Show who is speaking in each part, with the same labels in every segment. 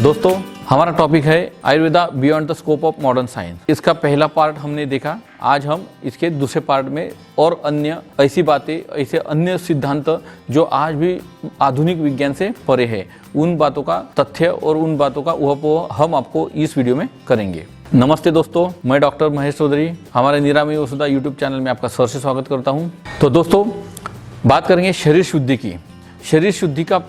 Speaker 1: दोस्तों, हमारा टॉपिक है Ayurveda beyond the scope of modern science. इसका पहला पार्ट हमने देखा। आज हम इसके दूसरे पार्ट में और अन्य ऐसी बातें, ऐसे अन्य सिद्धांत जो आज भी आधुनिक विज्ञान से परे है, उन बातों का तथ्य और उन बातों का ऊहापोह हम आपको इस वीडियो में करेंगे। नमस्ते दोस्तों, मैं डॉक्टर महेश चौधरी हमारे निरामय वसुधा यूट्यूब चैनल में आपका सर से स्वागत करता हूँ। तो दोस्तों, बात करेंगे शरीर शुद्धि की। शरीर शुद्धि का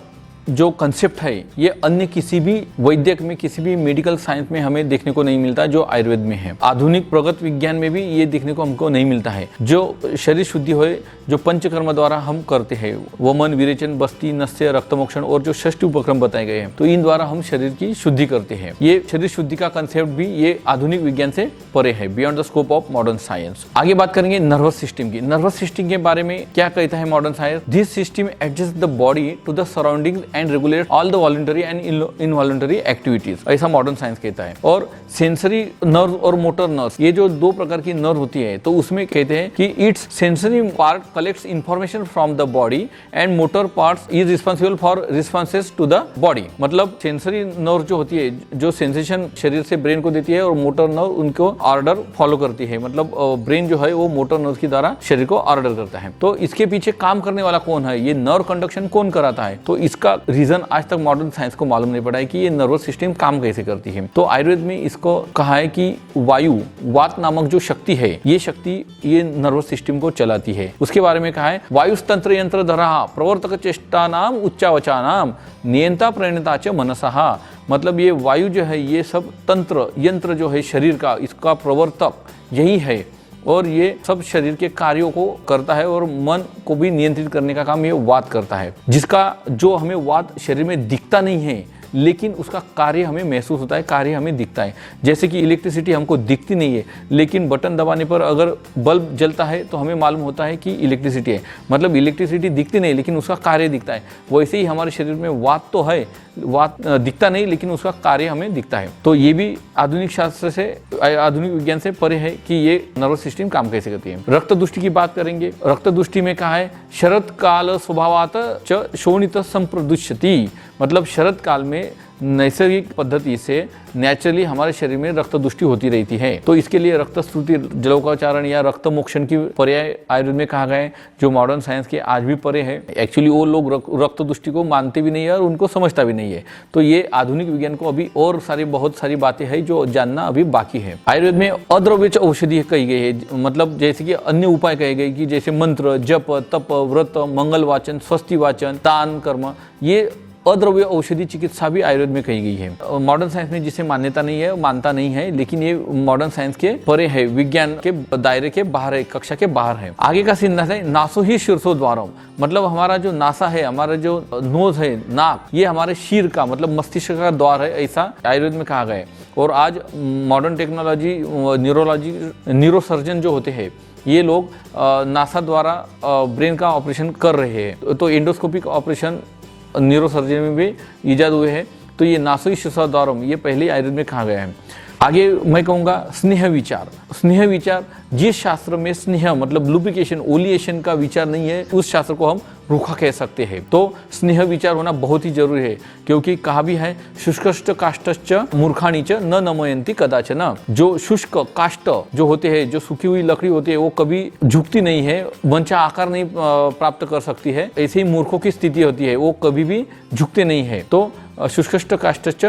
Speaker 1: जो कंसेप्ट है ये अन्य किसी भी वैद्यक में, किसी भी मेडिकल साइंस में हमें देखने को नहीं मिलता जो आयुर्वेद में है। आधुनिक प्रगत विज्ञान में भी ये देखने को हमको नहीं मिलता है। जो शरीर शुद्धि हो, जो पंचकर्म द्वारा हम करते हैं, वमन, विरेचन, बस्ती, नस्य, रक्तमोक्षण और जो 6 उपक्रम बताए गए हैं, तो इन द्वारा हम शरीर की शुद्धि करते हैं। ये शरीर शुद्धि का कंसेप्ट भी ये आधुनिक विज्ञान से परे है, beyond the scope of modern science. आगे बात करेंगे नर्वस सिस्टम की। नर्वस सिस्टम के बारे में क्या कहता है modern science? This system adjust the body to the surrounding and regulate all the voluntary and involuntary activities, ऐसा मॉडर्न साइंस कहता है। और सेंसरी नर्व और मोटर नर्व, ये जो दो प्रकार की नर्व होती है, तो उसमें कहते हैं कि it's sensory part collects information from the body and motor parts is responsible for responses to the body. मतलब सेंसरी नर्व जो होती है, जो सेंसेशन शरीर से ब्रेन को देती है, और मोटर नर्व उनको ऑर्डर फॉलो करती है। मतलब ब्रेन जो है वो मोटर नर्व की द्वारा शरीर को ऑर्डर करता है। तो इसके पीछे काम करने वाला कौन है, ये नर्व कंडक्शन कौन कराता है? तो इसका रीजन आज तक मॉडर्न साइंस को मालूम नहीं पड़ा है कि ये नर्वस सिस्टम काम कैसे करती है। तो आयुर्वेद में इसको कहा है कि वायु, वात नामक जो शक्ति है, ये शक्ति ये नर्वस सिस्टम को चलाती है। उसके बारे में कहा है, वायुस्तंत्र यंत्र धरा प्रवर्तक चेष्टा नाम उच्चावचा नाम नियंता प्रणेता च मनसहा। मतलब ये वायु जो है, ये सब तंत्र यंत्र जो है शरीर का, इसका प्रवर्तक यही है, और ये सब शरीर के कार्यों को करता है, और मन को भी नियंत्रित करने का काम ये वात करता है। जिसका जो हमें वात शरीर में दिखता नहीं है, लेकिन उसका कार्य हमें महसूस होता है, कार्य हमें दिखता है। जैसे कि इलेक्ट्रिसिटी हमको दिखती नहीं है, लेकिन बटन दबाने पर अगर बल्ब जलता है तो हमें मालूम होता है कि इलेक्ट्रिसिटी है। मतलब इलेक्ट्रिसिटी दिखती नहीं, लेकिन उसका कार्य दिखता है। वैसे ही हमारे शरीर में वात तो है, वात दिखता नहीं, लेकिन उसका कार्य हमें दिखता है। तो ये भी आधुनिक शास्त्र से, आधुनिक विज्ञान से परे है कि ये नर्वस सिस्टम काम कैसे करती है। रक्त दुष्टि की बात करेंगे। रक्त दुष्टि में कहा है, शरद काल स्वभावात च शोणित संप्रदुष्यति। मतलब शरद काल में नैसर्गिक पद्धति से नेचुरली हमारे शरीर में रक्त दुष्टि होती रहती है। तो इसके लिए रक्त श्रुति जलोकाचारण या रक्त मोक्षण की पर्याय आयुर्वेद में कहा गया है, जो मॉडर्न साइंस के आज भी परे है। एक्चुअली वो लोग रक्त दुष्टि को मानते भी नहीं है और उनको समझता भी नहीं है। तो ये आधुनिक विज्ञान को अभी और बहुत सारी बातें हैं जो जानना अभी बाकी है। आयुर्वेद में अद्रव्य औषधि कही गई है। मतलब जैसे कि अन्य उपाय कहे गए कि जैसे मंत्र, जप, तप, व्रत, मंगल वाचन, स्वस्ति वाचन, दान कर्म, ये अद्रव्य औषधि चिकित्सा भी आयुर्वेद में कही गई है। मॉडर्न साइंस में जिसे मान्यता नहीं है, मानता नहीं है, लेकिन ये मॉडर्न साइंस के परे है, विज्ञान के दायरे के बाहर है, कक्षा के बाहर है। आगे का सिद्धांत है, नासो ही शीर्षो द्वारम। मतलब हमारा जो नासा है, हमारा जो नोज है, नाक, ये हमारे शीर का, मतलब मस्तिष्क का द्वार है, ऐसा आयुर्वेद में कहा गया है। और आज मॉडर्न टेक्नोलॉजी, न्यूरोसर्जन जो होते हैं, ये लोग नासा द्वारा ब्रेन का ऑपरेशन कर रहे हैं। तो एंडोस्कोपिक ऑपरेशन न्यूरोसर्जरी में भी इजाद हुए हैं। तो ये नासोई शिशाद्वारम, ये पहले आयुर्वेद में कहा गया है। आगे मैं कहूँगा स्नेह विचार। स्नेह विचार, जिस शास्त्र में स्नेह मतलब लुब्रिकेशन, ओलिएशन का विचार नहीं है, उस शास्त्र को हम रूखा कह सकते हैं। तो स्नेह विचार होना बहुत ही जरूरी है, क्योंकि कहा भी है, शुष्कष्ट काष्ठश्च मूर्खाणि च न नमयन्ति कदाचन। जो शुष्क काष्ठ जो होते हैं, जो सूखी हुई लकड़ी होती है, वो कभी झुकती नहीं है, वंचा आकार नहीं प्राप्त कर सकती है। ऐसे ही मूर्खों की स्थिति होती है, वो कभी भी झुकते नहीं है। तो शुष्कष्ट काष्ठश्च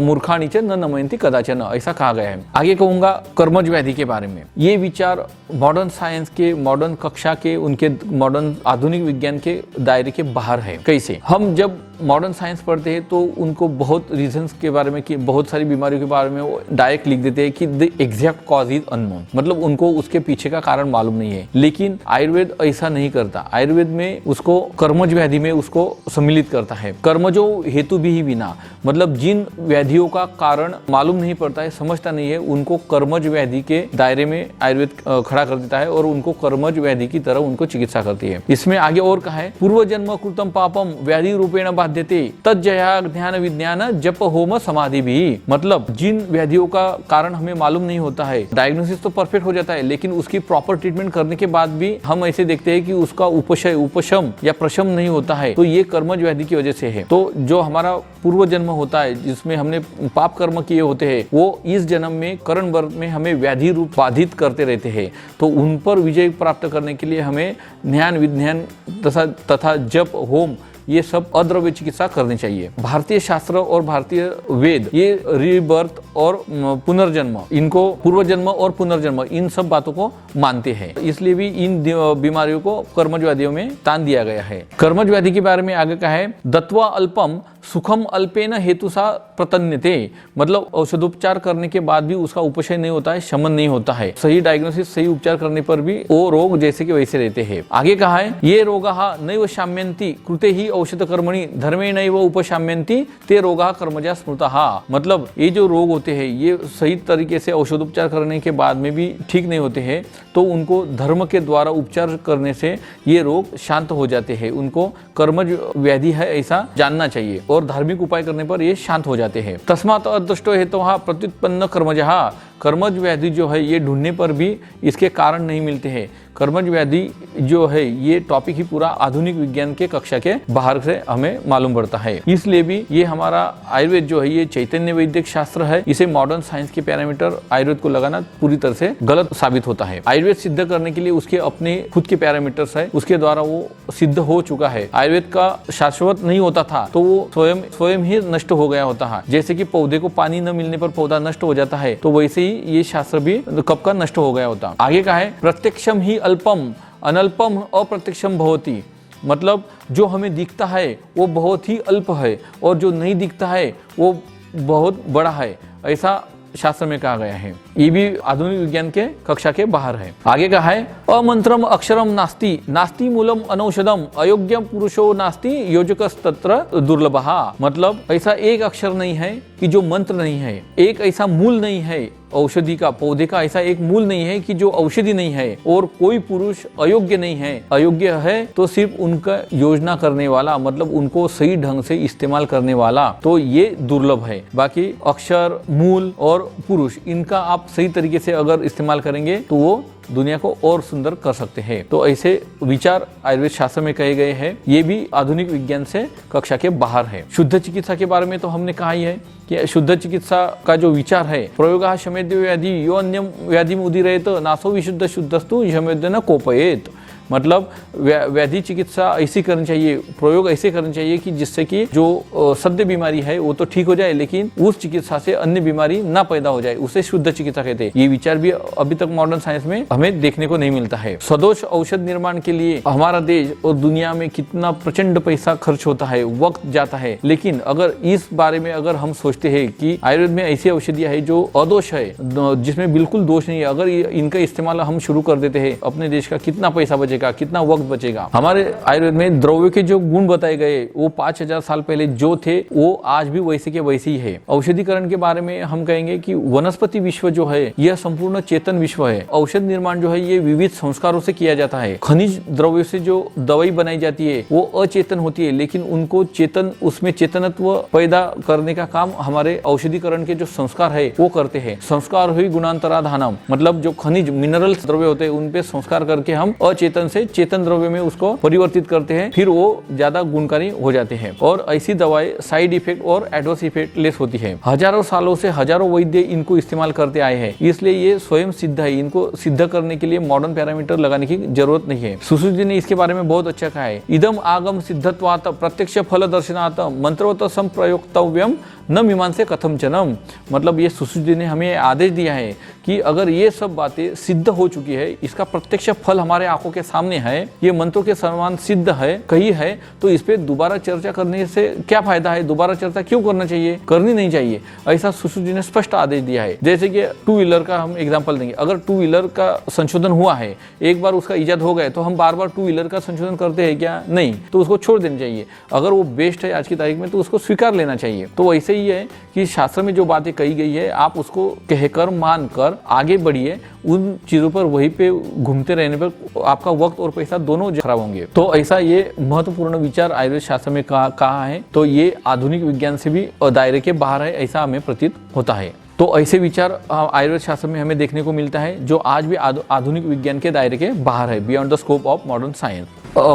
Speaker 1: मूर्खाणि च न नमयन्ति कदाचन, ऐसा कहा गया है। आगे कहूँगा कर्मज व्याधि के बारे में। ये विचार मॉडर्न साइंस के, मॉडर्न कक्षा के, उनके मॉडर्न आधुनिक विज्ञान के दायरे के बाहर है। कैसे? हम जब मॉडर्न साइंस पढ़ते हैं तो उनको बहुत रीजंस के बारे में, कि बहुत सारी बीमारियों के बारे में वो डायरेक्ट लिख देते हैं कि the exact cause is unknown. मतलब उनको उसके पीछे का कारण मालूम नहीं है। लेकिन आयुर्वेद ऐसा नहीं करता। आयुर्वेद में उसको कर्मज व्याधि में उसको सम्मिलित करता है। कर्मजो हेतु भी बिना, मतलब जिन व्याधियों का कारण मालूम नहीं पड़ता है, समझता नहीं है, उनको कर्मज व्याधि के दायरे में आयुर्वेद खड़ा कर देता है और उनको कर्मज व्याधि की तरह उनको चिकित्सा करती है। इसमें आगे और कहा है, पूर्व जन्म कृतम पापम व्याधि रूपेण बाध्यते तज्जया ध्यान विज्ञान जप होम समाधि भी। मतलब जिन व्याधियों का कारण हमें मालूम नहीं होता है, डायग्नोसिस तो परफेक्ट हो जाता है, लेकिन उसकी प्रॉपर ट्रीटमेंट करने के बाद भी हम ऐसे देखते हैं कि उसका उपशम या प्रशम नहीं होता है, तो ये कर्मज व्याधि की वजह से है। तो जो हमारा पूर्व जन्म होता है जिसमें हमने पाप कर्म किए होते हैं, वो इस जन्म में करण वर्ग में हमें व्याधि रूप बाधित करते रहते हैं। तो उन पर विजय प्राप्त करने के लिए हमें ध्यान विज्ञान तथा जप होम ये सब अद्रव्य चिकित्सा करनी चाहिए। भारतीय शास्त्र और भारतीय वेद ये रीबर्थ और पुनर्जन्म, इनको पूर्व जन्म और पुनर्जन्म, इन सब बातों को मानते हैं। इसलिए भी इन बीमारियों को कर्मज व्याधियों में तान दिया गया है। कर्मज व्याधि के बारे में आगे कहा है, दत्वा अल्पम सुखम अल्पेन हेतुसा प्रतन्यते। मतलब औषधोपचार करने के बाद भी उसका उपशय नहीं होता है, शमन नहीं होता है। सही डायग्नोसिस, सही उपचार करने पर भी वो रोग जैसे के वैसे रहते हैं। आगे कहा है, ये रोगाः नैव शाम्यन्ति कृते ही औषध कर्मणि धर्मेणैव उपशाम्यन्ति ते रोगाः कर्मजा स्मृताः। मतलब ये जो रोग होते हैं ये सही तरीके से औषधोपचार करने के बाद में भी ठीक नहीं होते हैं, तो उनको धर्म के द्वारा उपचार करने से ये रोग शांत हो जाते हैं। उनको कर्मज व्याधि है ऐसा जानना चाहिए और धार्मिक उपाय करने पर ये शांत हो जाते हैं। तस्मात् अदृष्टो हेतुः प्रत्युत्पन्न कर्मजः। कर्मज व्याधि जो है ये ढूंढने पर भी इसके कारण नहीं मिलते हैं। कर्मज व्याधि जो है ये टॉपिक ही पूरा आधुनिक विज्ञान के कक्षा के बाहर से हमें मालूम पड़ता है। इसलिए भी ये हमारा आयुर्वेद जो है ये चैतन्य वैदिक शास्त्र है। इसे मॉडर्न साइंस के पैरामीटर आयुर्वेद को लगाना पूरी तरह से गलत साबित होता है। आयुर्वेद सिद्ध करने के लिए उसके अपने खुद के पैरामीटर्स है, उसके द्वारा वो सिद्ध हो चुका है। आयुर्वेद का शाश्वत नहीं होता था तो वो स्वयं ही नष्ट हो गया होता है। जैसे कि पौधे को पानी न मिलने पर पौधा नष्ट हो जाता है, तो वैसे ही ये शास्त्र भी कब का नष्ट हो गया होता। आगे का है, प्रत्यक्षम ही अल्पम अनल्पम अप्रत्यक्षम भवति। मतलब जो हमें दिखता है वो बहुत ही अल्प है और जो नहीं दिखता है वो बहुत बड़ा है, ऐसा शास्त्र में कहा गया है। ये भी आधुनिक विज्ञान के कक्षा के बाहर है। आगे कहा है, अमंत्रम अक्षरम नास्ति नास्ति मूलम अनौषधम अयोग्य पुरुषो नास्ति योजकस्तत्र दुर्लभः। मतलब ऐसा एक अक्षर नहीं है कि जो मंत्र नहीं है, एक ऐसा मूल नहीं है औषधि का, पौधे का ऐसा एक मूल नहीं है कि जो औषधि नहीं है, और कोई पुरुष अयोग्य नहीं है। अयोग्य है तो सिर्फ उनका योजना करने वाला, मतलब उनको सही ढंग से इस्तेमाल करने वाला, तो ये दुर्लभ है। बाकी अक्षर, मूल और पुरुष, इनका आप सही तरीके से अगर इस्तेमाल करेंगे तो वो दुनिया को और सुंदर कर सकते हैं। तो ऐसे विचार आयुर्वेद शास्त्र में कहे गए हैं। ये भी आधुनिक विज्ञान से कक्षा के बाहर है। शुद्ध चिकित्सा के बारे में तो हमने कहा ही है कि शुद्ध चिकित्सा का जो विचार है, प्रयोगः शमेद्य व्याधि यो अन्यम व्याधि उदीरयेत नासो विशुद्ध शुद्धस्तु शमेद्य न कोपयेत। मतलब व्याधि चिकित्सा ऐसी करनी चाहिए, प्रयोग ऐसे करने चाहिए कि जिससे कि जो सद्य बीमारी है वो तो ठीक हो जाए, लेकिन उस चिकित्सा से अन्य बीमारी ना पैदा हो जाए, उसे शुद्ध चिकित्सा कहते हैं। ये विचार भी अभी तक मॉडर्न साइंस में हमें देखने को नहीं मिलता है। सदोष औषध निर्माण के लिए हमारा देश और दुनिया में कितना प्रचंड पैसा खर्च होता है, वक्त जाता है, लेकिन अगर इस बारे में अगर हम सोचते हैं कि आयुर्वेद में ऐसी औषधियां है जो अदोष है, जिसमें बिल्कुल दोष नहीं है, अगर इनका इस्तेमाल हम शुरू कर देते हैं, अपने देश का कितना पैसा बचेगा, कितना वक्त बचेगा। हमारे आयुर्वेद में द्रव्य के जो गुण बताए गए वो 5000 साल पहले जो थे वो आज भी वैसे के वैसे ही है। औषधिकरण के बारे में हम कहेंगे कि वनस्पति विश्व जो है यह संपूर्ण चेतन विश्व है। औषध निर्माण जो है ये विविध संस्कारों से किया जाता है। खनिज द्रव्य से जो दवाई बनाई जाती है वो अचेतन होती है, लेकिन उनको चेतन, उसमें चेतनत्व पैदा करने का काम हमारे औषधिकरण के जो संस्कार है वो करते हैं। संस्कार हुई गुणांतराधानम, मतलब जो खनिज मिनरल्स द्रव्य होते हैं उन पे संस्कार करके हम अचेतन से चेतन द्रव्य में उसको परिवर्तित करते हैं, फिर वो ज्यादा गुणकारी हो जाते हैं। और ऐसी दवाएं साइड इफेक्ट और एडवर्स इफेक्ट लेस होती है। हजारों सालों से हजारों वैद्य इनको इस्तेमाल करते आए हैं, इसलिए ये स्वयं सिद्ध है। इनको सिद्ध करने के लिए मॉडर्न पैरामीटर लगाने की जरूरत नहीं है। सुश्रुत जी ने इसके बारे में बहुत अच्छा कहा है, इदम आगम सिद्धत्वात् प्रत्यक्ष फल दर्शनात् मंत्रवत संप्रयोक्तव्यम न मीमांसे कथम चनम। मतलब ये सुश्रुत जी ने हमें आदेश दिया है कि अगर ये सब बातें सिद्ध हो चुकी है, इसका प्रत्यक्ष फल हमारे आंखों के सामने है, ये मंत्रों के समान सिद्ध है, कही है, तो इस पे दोबारा चर्चा करने से क्या फायदा है, दोबारा चर्चा क्यों करना चाहिए, करनी नहीं चाहिए, ऐसा सुश्रुत जी ने स्पष्ट आदेश दिया है। जैसे कि टू व्हीलर का हम एग्जाम्पल देंगे, अगर टू व्हीलर का संशोधन हुआ है, एक बार उसका इजाद हो गया, तो हम बार बार टू व्हीलर का संशोधन करते हैं क्या? नहीं, तो उसको छोड़ देना चाहिए। अगर वो बेस्ट है आज की तारीख में तो उसको स्वीकार लेना चाहिए। तो वैसे इससे ये है कि शास्त्र में जो बातें कही गई है आप उसको कहकर मानकर आगे बढ़िए। उन चीजों पर वहीं पे घूमते रहने पर आपका वक्त और पैसा दोनों खराब होंगे। तो ऐसा ये महत्वपूर्ण विचार आयुर्वेद शास्त्र में कहा है। तो ये आधुनिक विज्ञान से भी दायरे के बाहर है, ऐसा हमें प्रतीत होता है। तो ऐसे विचार आयुर्वेद शास्त्र में हमें देखने को मिलता है जो आज भी आधुनिक विज्ञान के दायरे के बाहर है, beyond the scope of modern science.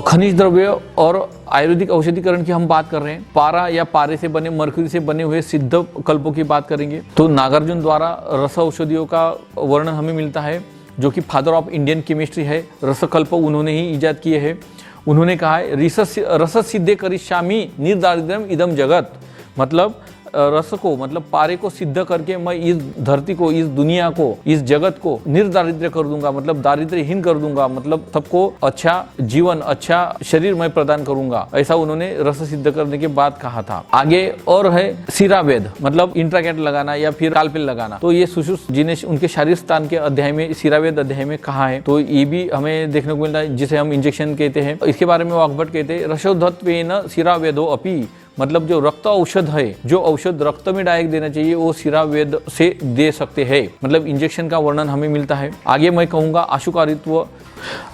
Speaker 1: खनिज द्रव्य और आयुर्वेदिक औषधिकरण की हम बात कर रहे हैं। पारा या पारे से बने, मरकरी से बने हुए सिद्ध कल्पों की बात करेंगे तो नागार्जुन द्वारा रस औषधियों का वर्णन हमें मिलता है, जो कि फादर ऑफ इंडियन केमिस्ट्री है। रसकल्प उन्होंने ही ईजाद किए हैं। उन्होंने कहा है रस सिद्धे करिष्यामि निर्दारिद्र्यम इदम जगत, मतलब रस को, मतलब पारे को सिद्ध करके मैं इस धरती को, इस दुनिया को, इस जगत को निर्दारिद्र्य कर दूंगा, मतलब दारिद्र्यहीन कर दूंगा, मतलब सबको अच्छा जीवन, अच्छा शरीर मैं प्रदान करूंगा। ऐसा उन्होंने रस सिद्ध करने के बाद कहा था। आगे और है सिरावेद, मतलब इंट्राकेट लगाना या फिर कालपिल लगाना। तो ये सुश्रुत जी ने उनके शारीरिक स्थान के अध्याय में, सिरावेद अध्याय में कहा है। तो ये भी हमें देखने को मिलता है, जिसे हम इंजेक्शन कहते हैं। इसके बारे में वाग्भट कहते हैं रसोधत्वेन सिरावेदो अपि, मतलब जो रक्त औषध है, जो औषध रक्त में डायरेक्ट देना चाहिए वो सिरावेद से दे सकते हैं, मतलब इंजेक्शन का वर्णन हमें मिलता है। आगे मैं कहूँगा आशुकारित्व।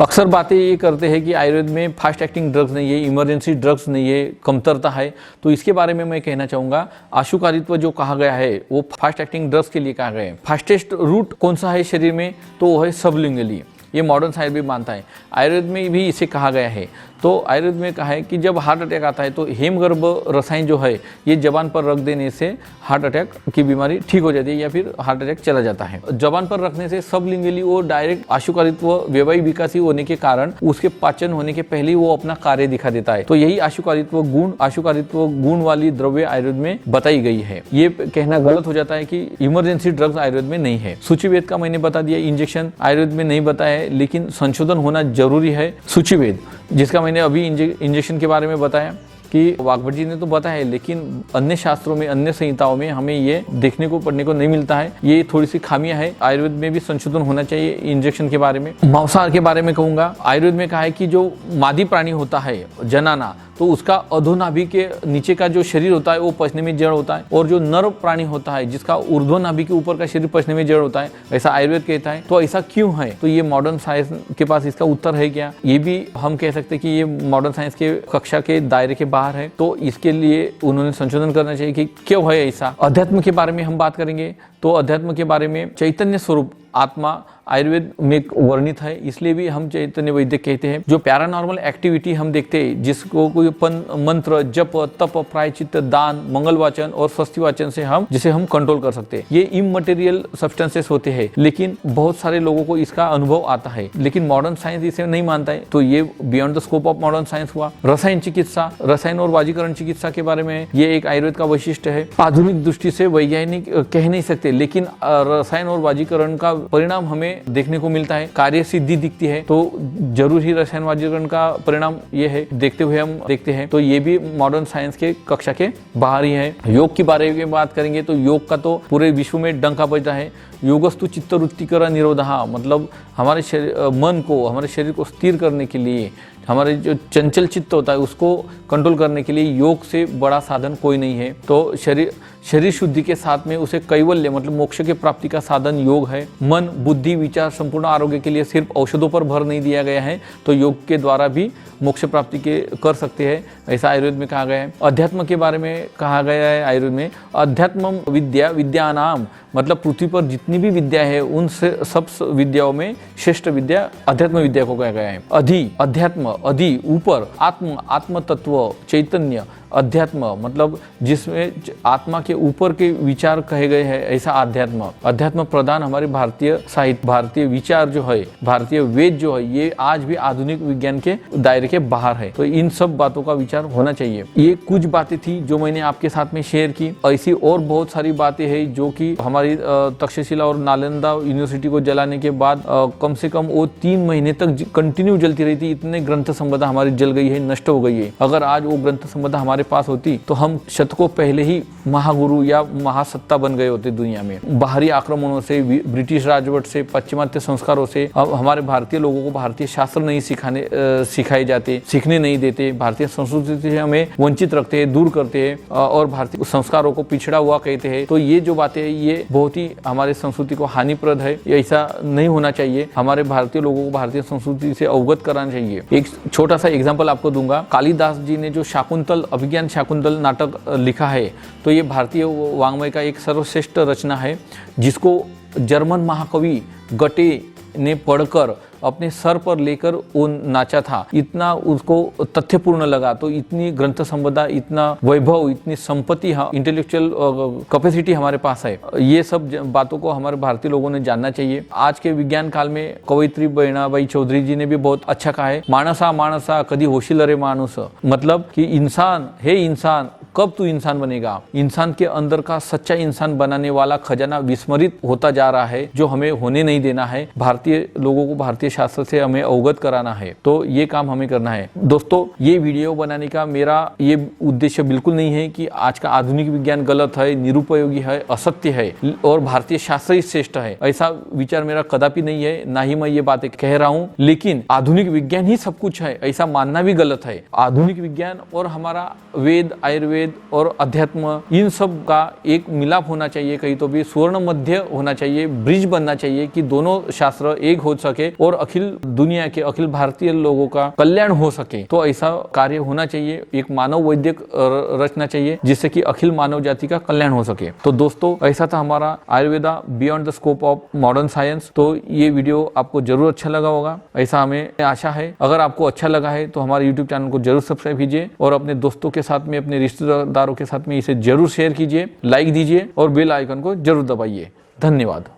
Speaker 1: अक्सर बातें ये करते हैं कि आयुर्वेद में फास्ट एक्टिंग ड्रग्स नहीं है, इमरजेंसी ड्रग्स नहीं है, कमतरता है। तो इसके बारे में मैं कहना चाहूँगा आशुकारित्व जो कहा गया है वो फास्ट एक्टिंग ड्रग्स के लिए कहा गया है। फास्टेस्ट रूट कौन सा है शरीर में, तो वो है सबलिंगली। ये मॉडर्न साइंस भी मानता है, आयुर्वेद में भी इसे कहा गया है। तो आयुर्वेद में कहा है कि जब हार्ट अटैक आता है तो हेमगर्भ रसायन जो है ये जबान पर रख देने से हार्ट अटैक की बीमारी ठीक हो जाती है या फिर हार्ट अटैक चला जाता है। जबान पर रखने से सबलिंगली वो डायरेक्ट आशुकारित्व वैवाहिक विकासी होने के कारण उसके पाचन होने के पहले ही वो अपना कार्य दिखा देता है। तो यही आशुकारित्व गुण वाली द्रव्य आयुर्वेद में बताई गई है। ये कहना गलत हो जाता है कि इमरजेंसी ड्रग्स आयुर्वेद में नहीं है। सूचिवेद का मैंने बता दिया, इंजेक्शन आयुर्वेद में नहीं बताया है, लेकिन संशोधन होना जरूरी है। सूचिवेद जिसका मैंने अभी इंजेक्शन के बारे में बताया कि वाग्भट जी ने तो बताया है, लेकिन अन्य शास्त्रों में, अन्य संहिताओं में हमें ये देखने को, पढ़ने को नहीं मिलता है। ये थोड़ी सी खामियां है। आयुर्वेद में भी संशोधन होना चाहिए इंजेक्शन के बारे में। मांसाहार के बारे में कहूँगा, आयुर्वेद में कहा है कि जो मादी प्राणी होता है जनाना, तो उसका अधोनाभि के नीचे का जो शरीर होता है वो पचने में जड़ होता है, और जो नर प्राणी होता है जिसका ऊर्ध्वनाभि के ऊपर का शरीर पचने में जड़ होता है, ऐसा आयुर्वेद कहता है। तो ऐसा क्यों है? तो ये मॉडर्न साइंस के पास इसका उत्तर है क्या? ये भी हम कह सकते हैं कि ये मॉडर्न साइंस के कक्षा के दायरे के बाहर है। तो इसके लिए उन्होंने संशोधन करना चाहिए कि क्यों है ऐसा। अध्यात्म के बारे में हम बात करेंगे तो अध्यात्म के बारे में चैतन्य स्वरूप आत्मा आयुर्वेद में वर्णित है, इसलिए भी हम चैतन्य वैद्य कहते हैं। जो पैरानॉर्मल एक्टिविटी हम देखते हैं, जिसको कोई मंत्र, जप, तप, प्रायचित्त, दान, मंगल वाचन और स्वस्ति वाचन से जिसे हम कंट्रोल कर सकते हैं। ये इमटेरियल सब्सटेंसेस होते हैं, लेकिन बहुत सारे लोगों को इसका अनुभव आता है, लेकिन मॉडर्न साइंस इसे नहीं मानता है। तो ये beyond the scope of modern science हुआ। रसायन चिकित्सा, रसायन और वाजीकरण चिकित्सा के बारे में ये एक आयुर्वेद का वैशिष्ट्य है। आधुनिक दृष्टि से वैज्ञानिक कह नहीं सकते, लेकिन रसायन और वाजीकरण का परिणाम हमें देखने को मिलता है, कार्य सिद्धि दिखती है। तो जरूर ही रसायन वाजीकरण का परिणाम ये है, देखते हुए हम देखते हैं। तो ये भी मॉडर्न साइंस के कक्षा के बाहर ही है। योग के बारे में बात करेंगे तो योग का तो पूरे विश्व में डंका बजता है। योगस्तु चित्तवृत्तिकर निरोधः, मतलब हमारे मन को, हमारे शरीर को स्थिर करने के लिए, हमारे जो चंचल चित्त होता है उसको कंट्रोल करने के लिए योग से बड़ा साधन कोई नहीं है। तो शरीर शुद्धि के साथ में उसे कैवल्य, मतलब मोक्ष के प्राप्ति का साधन योग है। मन, बुद्धि, विचार, संपूर्ण आरोग्य के लिए सिर्फ औषधों पर भर नहीं दिया गया है, तो योग के द्वारा भी मोक्ष प्राप्ति के कर सकते हैं, ऐसा आयुर्वेद में कहा गया है। अध्यात्म के बारे में कहा गया है आयुर्वेद में, अध्यात्म विद्या विद्यानाम, मतलब पृथ्वी पर जितनी भी विद्या है उन सब विद्याओं में श्रेष्ठ विद्या अध्यात्म विद्या को कहा गया है। अध्यात्म, अधि ऊपर, आत्म तत्व, चैतन्य, अध्यात्म मतलब जिसमें आत्मा के ऊपर के विचार कहे गए हैं, ऐसा अध्यात्म प्रधान हमारे भारतीय साहित्य, भारतीय विचार जो है, भारतीय वेद जो है, ये आज भी आधुनिक विज्ञान के दायरे के बाहर है। तो इन सब बातों का विचार होना चाहिए। ये कुछ बातें थी जो मैंने आपके साथ में शेयर की। ऐसी और बहुत सारी बातें हैं जो कि हमारी तक्षशिला और नालंदा यूनिवर्सिटी को जलाने के बाद कम से कम वो 3 महीने तक कंटिन्यू जलती रही थी। इतने ग्रंथ संपदा हमारी जल गई है, नष्ट हो गई है। अगर आज वो ग्रंथ संपदा हमारी हमारे पास होती तो हम शतकों पहले ही महागुरु या महासत्ता बन गए होते दुनिया में। बाहरी आक्रमणों से, ब्रिटिश राजवट से, पश्चिमात्य संस्कारों से अब हमारे भारतीय लोगों को भारतीय शास्त्र नहीं सिखाए जाते, सीखने नहीं देते, भारतीय संस्कृति से हमें वंचित रखते हैं, दूर करते हैं और भारतीय संस्कारों को पिछड़ा हुआ कहते हैं। तो ये जो बातें हैं ये बहुत ही हमारे संस्कृति को हानिप्रद है। ऐसा नहीं होना चाहिए। हमारे भारतीय लोगों को भारतीय संस्कृति से अवगत कराना चाहिए। एक छोटा सा एग्जाम्पल आपको दूंगा। कालिदास जी ने जो शाकुंतल, अभिज्ञान शाकुंतल नाटक लिखा है, तो ये भारतीय वाङ्मय का एक सर्वश्रेष्ठ रचना है, जिसको जर्मन महाकवि गटे ने पढ़कर अपने सर पर लेकर वो नाचा था। इतना उसको तथ्यपूर्ण लगा। तो इतनी ग्रंथ संपदा, इतना वैभव, इतनी संपत्ति, इंटेलेक्चुअल कैपेसिटी हमारे पास है। ये सब बातों को हमारे भारतीय लोगों ने जानना चाहिए। आज के विज्ञान काल में कवयित्री बहिणाबाई चौधरी जी ने भी बहुत अच्छा कहा है, मानसा मानसा कदी होशील रे मानुस, मतलब कि इंसान, हे इंसान, कब तू इंसान बनेगा। इंसान के अंदर का सच्चा इंसान बनाने वाला खजाना विस्मरित होता जा रहा है, जो हमें होने नहीं देना है। भारतीय लोगों को भारतीय शास्त्र से हमें अवगत कराना है, तो ये काम हमें करना है। दोस्तों, ये वीडियो बनाने का मेरा ये उद्देश्य बिल्कुल नहीं है कि आज का आधुनिक विज्ञान गलत है, निरुपयोगी है, असत्य है और भारतीय शास्त्र ही श्रेष्ठ है, ऐसा विचार मेरा कदापि नहीं है। ना ही मैं ये बातें कह रहा हूँ। लेकिन आधुनिक विज्ञान ही सब कुछ है, ऐसा मानना भी गलत है। आधुनिक विज्ञान और हमारा वेद, आयुर्वेद और अध्यात्म, इन सब का एक मिलाप होना चाहिए। कहीं तो भी स्वर्ण मध्य होना चाहिए, ब्रिज बनना चाहिए कि दोनों शास्त्र एक हो सके और अखिल दुनिया के, अखिल भारतीय लोगों का कल्याण हो सके। तो ऐसा कार्य होना चाहिए। एक मानव वैद्यक रचना चाहिए जिससे कि अखिल मानव जाति का कल्याण हो सके। तो दोस्तों, ऐसा था हमारा Ayurveda beyond the scope of modern science. तो ये वीडियो आपको जरूर अच्छा लगा होगा, ऐसा हमें आशा है। अगर आपको अच्छा लगा है तो हमारे यूट्यूब चैनल को जरूर सब्सक्राइब कीजिए और अपने दोस्तों के साथ में, अपने रिश्तेदारों के साथ में इसे जरूर शेयर कीजिए, लाइक दीजिए और बेल आइकन को जरूर दबाइए। धन्यवाद।